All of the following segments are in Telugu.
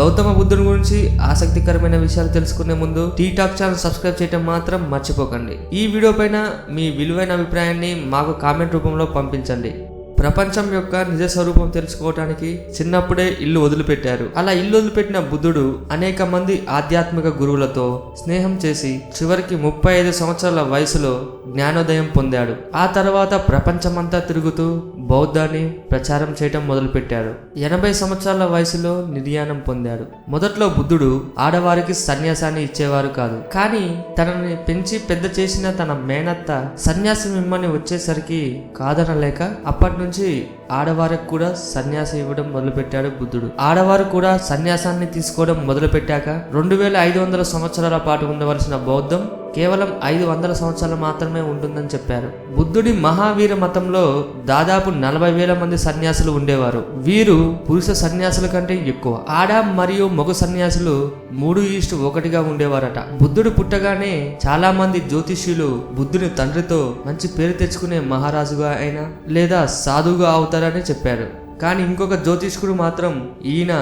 గౌతమ బుద్ధుని గురించి ఆసక్తికరమైన విషయాలు తెలుసుకునే ముందు టీ టాక్ ఛానల్ సబ్స్క్రైబ్ చేయడం మాత్రం మర్చిపోకండి. ఈ వీడియో పైన మీ విలువైన అభిప్రాయాన్ని మాకు కామెంట్ రూపంలో పంపించండి. ప్రపంచం యొక్క నిజ స్వరూపం తెలుసుకోవడానికి చిన్నప్పుడే ఇల్లు వదిలిపెట్టారు. అలా ఇల్లు వదిలిపెట్టిన బుద్ధుడు అనేక మంది ఆధ్యాత్మిక గురువులతో స్నేహం చేసి చివరికి 35 సంవత్సరాల వయసులో జ్ఞానోదయం పొందాడు. ఆ తర్వాత ప్రపంచమంతా తిరుగుతూ బౌద్ధాన్ని ప్రచారం చేయటం మొదలుపెట్టాడు. 80 సంవత్సరాల వయసులో నిర్యాణం పొందాడు. మొదట్లో బుద్ధుడు ఆడవారికి సన్యాసాన్ని ఇచ్చేవారు కాదు. కానీ తనని పెంచి పెద్ద చేసిన తన మేనత్త సన్యాసం ఇమ్మని వచ్చేసరికి కాదనలేక అప్పటి నుంచి ఆడవారికి కూడా సన్యాసం ఇవ్వడం మొదలుపెట్టాడు బుద్ధుడు. ఆడవారు కూడా సన్యాసాన్ని తీసుకోవడం మొదలుపెట్టాక 2500 సంవత్సరాల పాటు ఉండవలసిన బౌద్ధం కేవలం 500 సంవత్సరాలు మాత్రమే ఉంటుందని చెప్పారు. బుద్ధుడి మహావీర మతంలో దాదాపు 40,000 మంది సన్యాసులు ఉండేవారు. వీరు పురుష సన్యాసుల కంటే ఎక్కువ. ఆడ మరియు మగ సన్యాసులు 3:1గా ఉండేవారట. బుద్ధుడు పుట్టగానే చాలా మంది జ్యోతిష్యులు బుద్ధుని తండ్రితో మంచి పేరు తెచ్చుకునే మహారాజుగా అయినా లేదా సాధువుగా అవుతారని చెప్పారు. కానీ ఇంకొక జ్యోతిష్కుడు మాత్రం ఈయన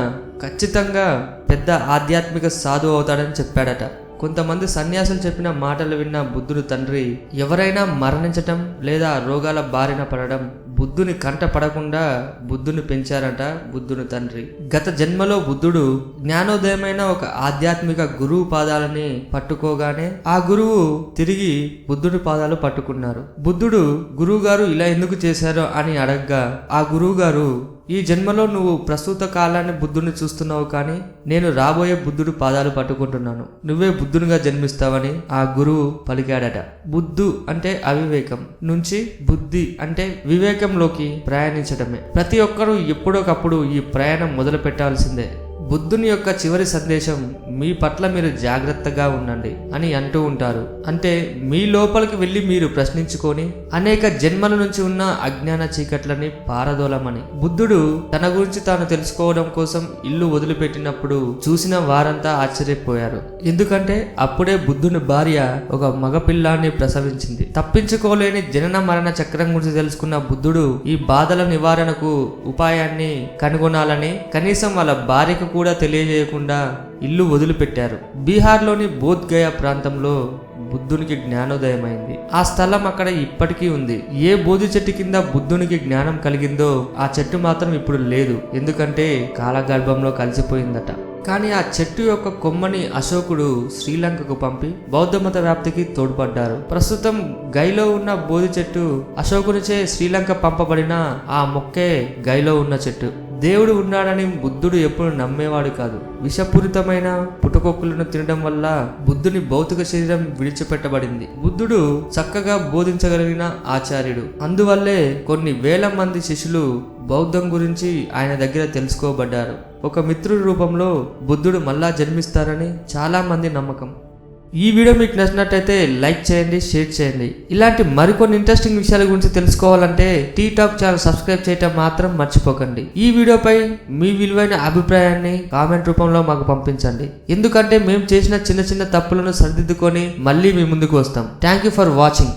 ఖచ్చితంగా పెద్ద ఆధ్యాత్మిక సాధువు అవుతాడని చెప్పాడట. కొంతమంది సన్యాసులు చెప్పిన మాటలు విన్న బుద్ధుడు తండ్రి ఎవరైనా మరణించటం లేదా రోగాల బారిన పడడం బుద్ధుని కంట పడకుండా బుద్ధుని పెంచారట బుద్ధుని తండ్రి. గత జన్మలో బుద్ధుడు జ్ఞానోదయమైన ఒక ఆధ్యాత్మిక గురువు పాదాలని పట్టుకోగానే ఆ గురువు తిరిగి బుద్ధుడి పాదాలు పట్టుకున్నారు. బుద్ధుడు గురువు గారు ఇలా ఎందుకు చేశారో అని అడగగా ఆ గురువు గారు, ఈ జన్మలో నువ్వు ప్రస్తుత కాలాన్ని బుద్ధుని చూస్తున్నావు, కానీ నేను రాబోయే బుద్ధుడు పాదాలు పట్టుకుంటున్నాను. నువ్వే బుద్ధునిగా జన్మిస్తావని ఆ గురువు పలికాడట. బుద్ధు అంటే అవివేకం నుంచి బుద్ధి అంటే వివేకంలోకి ప్రయాణించడమే. ప్రతి ఒక్కరూ ఎప్పుడోకప్పుడు ఈ ప్రయాణం మొదలు పెట్టాల్సిందే. బుద్ధుని యొక్క చివరి సందేశం మీ పట్ల మీరు జాగ్రత్తగా ఉండండి అని అంటూ ఉంటారు. అంటే మీ లోపలికి వెళ్ళి మీరు ప్రశ్నించుకొని అనేక జన్మల నుంచి ఉన్న అజ్ఞాన చీకట్లని పారదోలమని. బుద్ధుడు తన గురించి తాను తెలుసుకోవడం కోసం ఇల్లు వదిలిపెట్టినప్పుడు చూసిన వారంతా ఆశ్చర్యపోయారు. ఎందుకంటే అప్పుడే బుద్ధుని భార్య ఒక మగపిల్లాన్ని ప్రసవించింది. తప్పించుకోలేని జనన మరణ చక్రం గురించి తెలుసుకున్న బుద్ధుడు ఈ బాధల నివారణకు ఉపాయాన్ని కనుగొనాలని కనీసం వాళ్ళ భార్యకు కూడా తెలియజేయకుండా ఇల్లు వదిలిపెట్టారు. బీహార్లోని బోధ్ గయా ప్రాంతంలో బుద్ధునికి జ్ఞానోదయమైంది. ఆ స్థలం అక్కడ ఇప్పటికీ ఉంది. ఏ బోధి చెట్టు కింద బుద్ధునికి జ్ఞానం కలిగిందో ఆ చెట్టు మాత్రం ఇప్పుడు లేదు. ఎందుకంటే కాలగర్భంలో కలిసిపోయిందట. కానీ ఆ చెట్టు యొక్క కొమ్మని అశోకుడు శ్రీలంకకు పంపి బౌద్ధ మత వ్యాప్తికి తోడ్పడ్డారు. ప్రస్తుతం గైలో ఉన్న బోధి చెట్టు అశోకునిచే శ్రీలంక పంపబడిన ఆ మొక్కే గైలో ఉన్న చెట్టు. దేవుడు ఉన్నాడని బుద్ధుడు ఎప్పుడు నమ్మేవాడు కాదు. విషపూరితమైన పుటకొక్కులను తినడం వల్ల బుద్ధుని భౌతిక శరీరం విడిచిపెట్టబడింది. బుద్ధుడు చక్కగా బోధించగలిగిన ఆచార్యుడు. అందువల్లే కొన్ని వేల మంది శిష్యులు బౌద్ధం గురించి ఆయన దగ్గర తెలుసుకోబడ్డారు. ఒక మిత్రుడి రూపంలో బుద్ధుడు మళ్ళా జన్మిస్తారని చాలా మంది నమ్మకం. ఈ వీడియో మీకు నచ్చినట్టయితే లైక్ చేయండి, షేర్ చేయండి. ఇలాంటి మరికొన్ని ఇంట్రెస్టింగ్ విషయాల గురించి తెలుసుకోవాలంటే టీ టాక్ ఛానల్ సబ్స్క్రైబ్ చేయటం మాత్రం మర్చిపోకండి. ఈ వీడియోపై మీ విలువైన అభిప్రాయాన్ని కామెంట్ రూపంలో మాకు పంపించండి. ఎందుకంటే మేము చేసిన చిన్న చిన్న తప్పులను సరిదిద్దుకొని మళ్ళీ మీ ముందుకు వస్తాం. Thank you for watching.